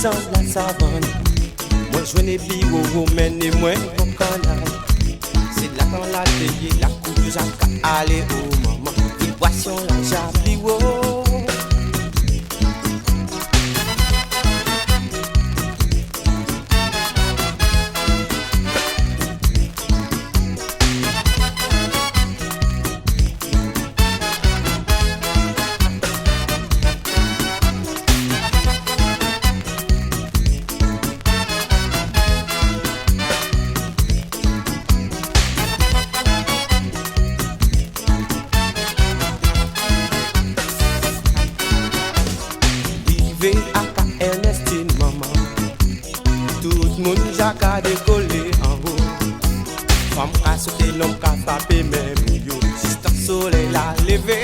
sans la savane. Moi je n'ai bureau, mais ni moins au canal. C'est là qu'on l'a payé, la coupe à aller au maman. Il boisson la jabliwo. Aka Ernestine maman, tout le monde j'a décollé en haut. Femme a sauté, l'homme a frappé même yo. Juste un soleil l'a levé.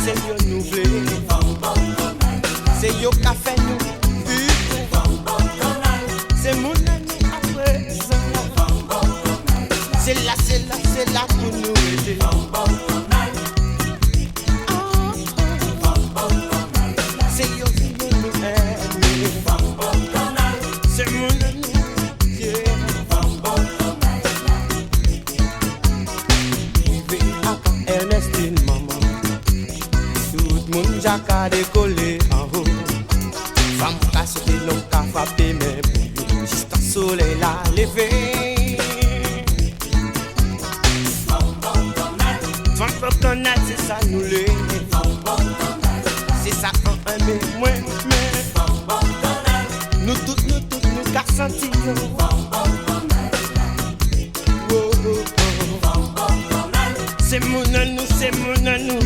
C'est yo nous blé, c'est yo qui fait nous vivre. C'est mon ami après, c'est là pour nous aider. C'est yo qui nous aide, c'est mon ami, Ernestine maman. Moun jaka décollé en haut. Femme ka sauté, l'homme ka frappé, mais pour yo, juste un soleil l'a levé. Femme reconnaître, c'est ça nous l'est. C'est ça en un mais nous toutes, nous ka senti. C'est mon anou, c'est mon anou.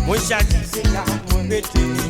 Moi j'ai dit c'est là, moi m'étais.